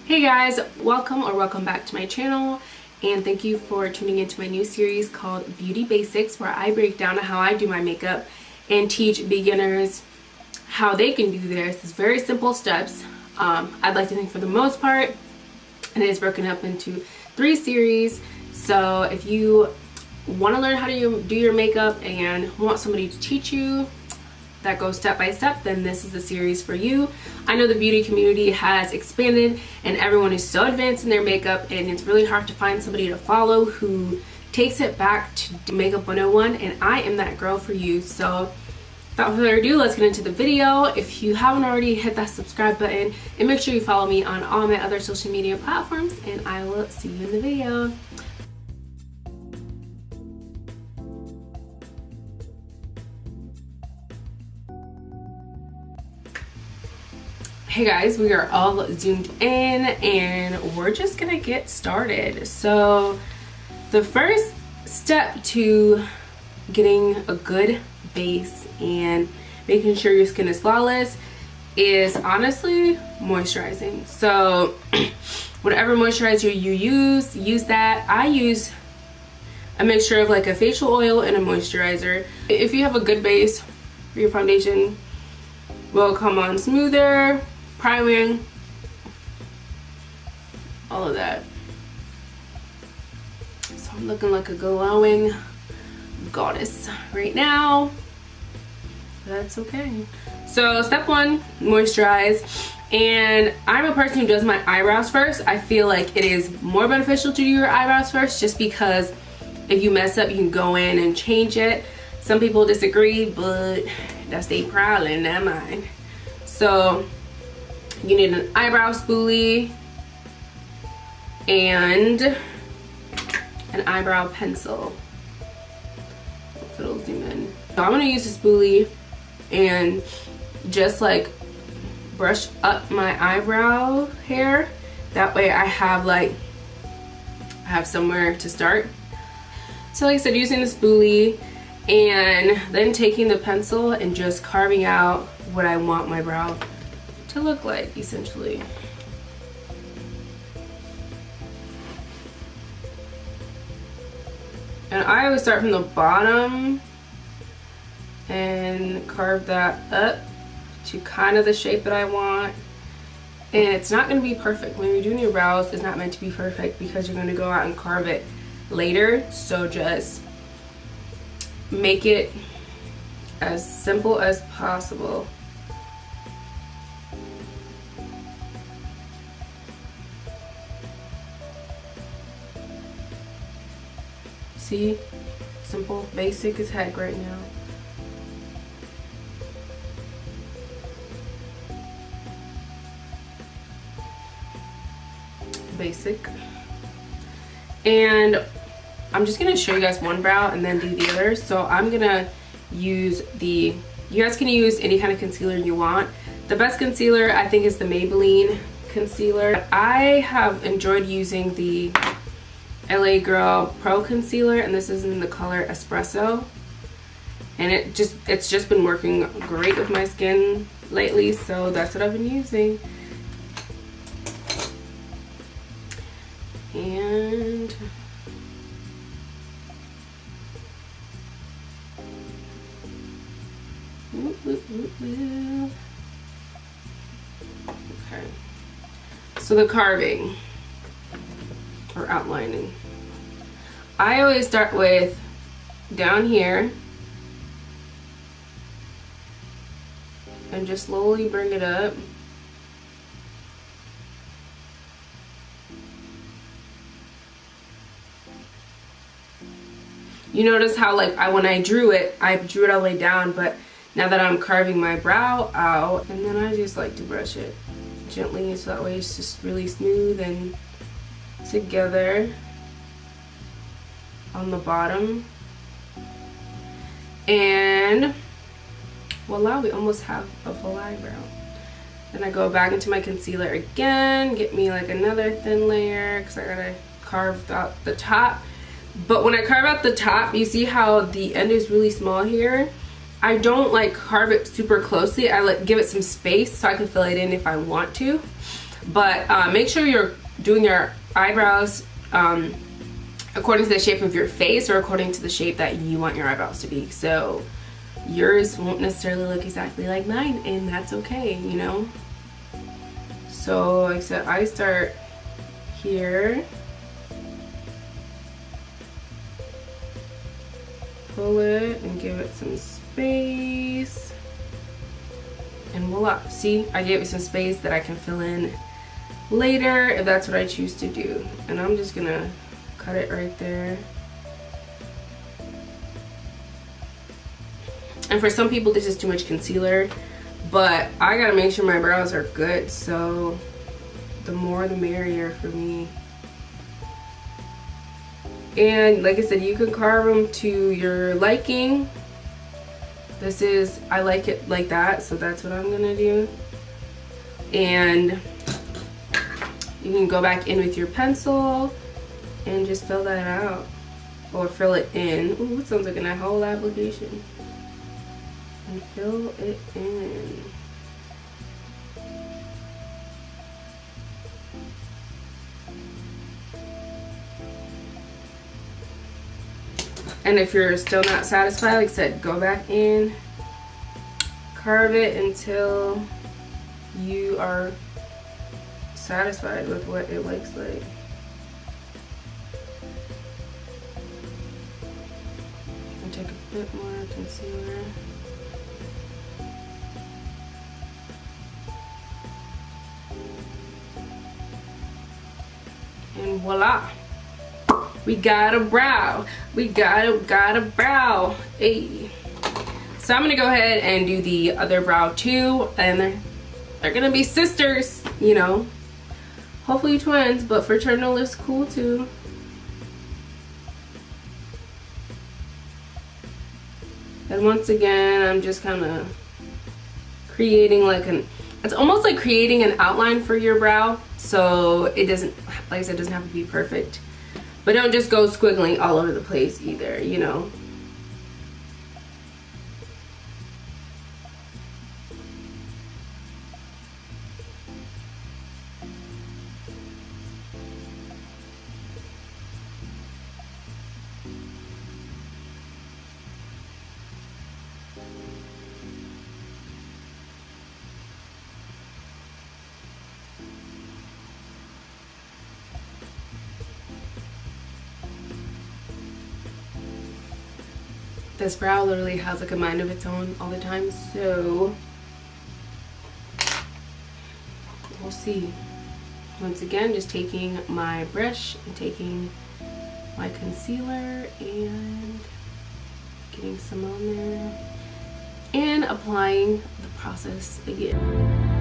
Hey guys, welcome back to my channel, and thank you for tuning into my new series called Beauty Basics, where I break down how I do my makeup and teach beginners how they can do theirs. It's very simple steps. I'd like to think for the most part, and it is broken up into 3 series. So if you want to learn how to do your makeup and want somebody to teach you that goes step by step, then this is the series for you. I know the beauty community has expanded and everyone is so advanced in their makeup, and it's really hard to find somebody to follow who takes it back to Makeup 101, and I am that girl for you. So without further ado, let's get into the video. If you haven't already, hit that subscribe button and make sure you follow me on all my other social media platforms, and I will see you in the video. Hey guys, we are all zoomed in and we're just gonna get started. So the first step to getting a good base and making sure your skin is flawless is honestly moisturizing. So whatever moisturizer you use that. I use a mixture of like a facial oil and a moisturizer. If you have a good base, your foundation will come on smoother, priming, all of that. So I'm looking like a glowing goddess right now. That's okay. So step 1, moisturize. And I'm a person who does my eyebrows first. I feel like it is more beneficial to do your eyebrows first, just because if you mess up, you can go in and change it. Some people disagree, but that's their problem, not mine. So you need an eyebrow spoolie and an eyebrow pencil. If it'll zoom in. So I'm gonna use a spoolie and just like brush up my eyebrow hair. That way I have somewhere to start. So like I said, using the spoolie and then taking the pencil and just carving out what I want my brow to look like, essentially. And I always start from the bottom and carve that up to kind of the shape that I want. And it's not going to be perfect. When you're doing your brows, it's not meant to be perfect because you're going to go out and carve it later. So just make it as simple as possible. See, simple, basic as heck right now. Basic. And I'm just gonna show you guys one brow and then do the other. So I'm gonna use you guys can use any kind of concealer you want. The best concealer I think is the Maybelline concealer. I have enjoyed using the LA Girl Pro Concealer, and this is in the color Espresso, and it's just been working great with my skin lately, so that's what I've been using. And okay, so the carving or outlining, I always start with down here and just slowly bring it up. You notice how like when I drew it all the way down, but now that I'm carving my brow out, and then I just like to brush it gently so that way it's just really smooth and together on the bottom. And voila, we almost have a full eyebrow. Then I go back into my concealer again, get me like another thin layer because I gotta carve out the top. But when I carve out the top, you see how the end is really small here? I don't like carve it super closely. I like give it some space so I can fill it in if I want to. But make sure you're doing your eyebrows according to the shape of your face or according to the shape that you want your eyebrows to be. So yours won't necessarily look exactly like mine, and that's okay, you know. So like I said, I start here, pull it and give it some space, and voila. See, I gave it some space that I can fill in later if that's what I choose to do. And I'm just gonna cut it right there. And for some people this is too much concealer, but I gotta make sure my brows are good, so the more the merrier for me. And like I said, you can carve them to your liking. This is, I like it like that, so that's what I'm gonna do. And you can go back in with your pencil and just fill that out, or fill it in. Ooh, it sounds like a whole application. And fill it in. And if you're still not satisfied, like I said, go back in, carve it until you are satisfied with what it looks like. And take a bit more concealer. And voila, we got a brow. We got a brow. Hey. So I'm gonna go ahead and do the other brow too, and they're gonna be sisters, you know. Hopefully twins, but fraternal is cool too. And once again, I'm just kind of creating like it's almost like creating an outline for your brow, so it doesn't, like I said, it doesn't have to be perfect. But don't just go squiggling all over the place either, you know. This brow literally has like a mind of its own all the time, so we'll see. Once again, just taking my brush and taking my concealer and getting some on there and applying the process again.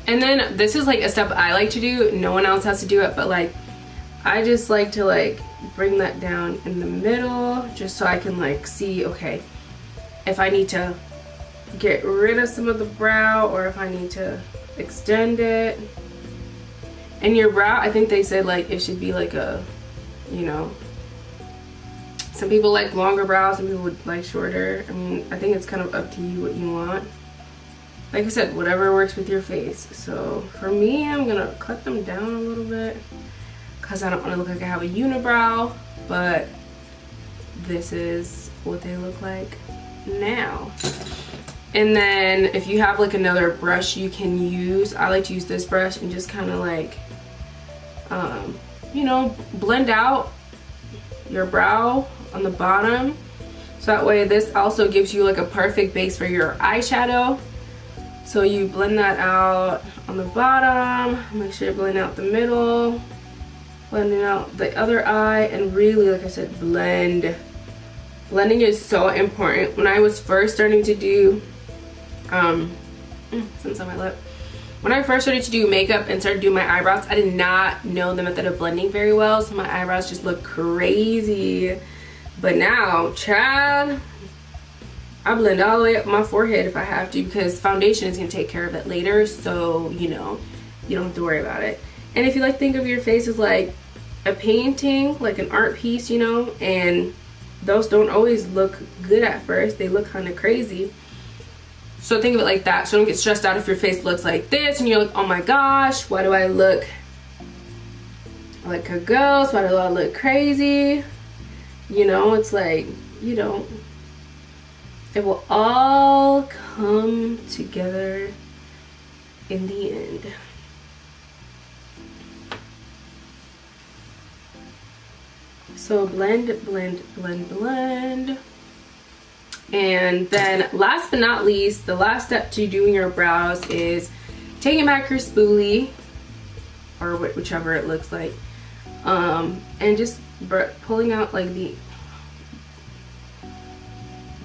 And then this is like a step I like to do. No one else has to do it, but like I just like to like bring that down in the middle just so I can like see, okay, if I need to get rid of some of the brow or if I need to extend it. And your brow, I think they said like it should be like a, you know, some people like longer brows, some people would like shorter. I mean, I think it's kind of up to you what you want. Like I said, whatever works with your face. So for me, I'm gonna cut them down a little bit because I don't want to look like I have a unibrow, but this is what they look like now. And then if you have like another brush you can use, I like to use this brush and just kind of like you know, blend out your brow on the bottom So that way this also gives you like a perfect base for your eyeshadow. So you blend that out on the bottom, make sure you blend out the middle, blending out the other eye, and really, like I said, blend. Blending is so important. When I was first starting to do, since on my lip, when I first started to do makeup and started doing my eyebrows, I did not know the method of blending very well, so my eyebrows just look crazy. But now, child, I blend all the way up my forehead if I have to, because foundation is going to take care of it later, so you know, you don't have to worry about it. And if you like think of your face as like a painting, like an art piece, you know, and those don't always look good at first, they look kind of crazy. So think of it like that. So don't get stressed out if your face looks like this and you're like, oh my gosh, why do I look like a ghost? Why do I look crazy? You know, it's like, you don't. It will all come together in the end. So blend, blend, blend, blend. And then last but not least, the last step to doing your brows is taking back your spoolie, or whichever it looks like, and just pulling out like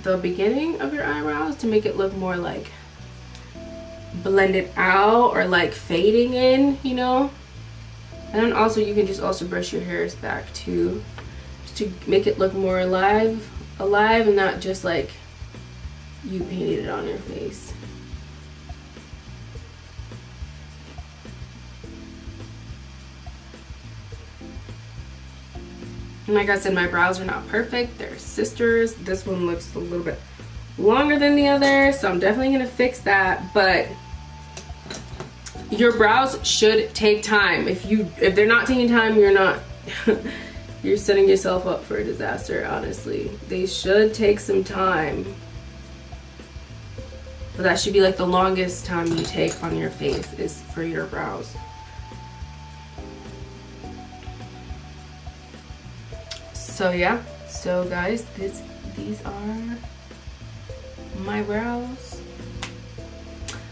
the beginning of your eyebrows to make it look more like blended out or like fading in, you know. And then also you can just also brush your hairs back too, just to make it look more alive and not just like you painted it on your face. And like I said, my brows are not perfect, they're sisters. This one looks a little bit longer than the other, so I'm definitely gonna fix that. But your brows should take time. If they're not taking time, you're not you're setting yourself up for a disaster, honestly. They should take some time. But that should be like the longest time you take on your face is for your brows. So yeah, so guys, these are my brows.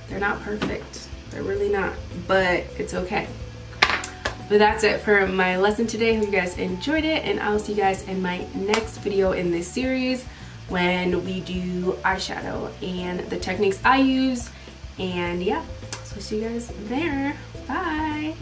They're not perfect. They're really not, but it's okay. But that's it for my lesson today. Hope you guys enjoyed it, and I'll see you guys in my next video in this series when we do eyeshadow and the techniques I use. And yeah, so see you guys there. Bye.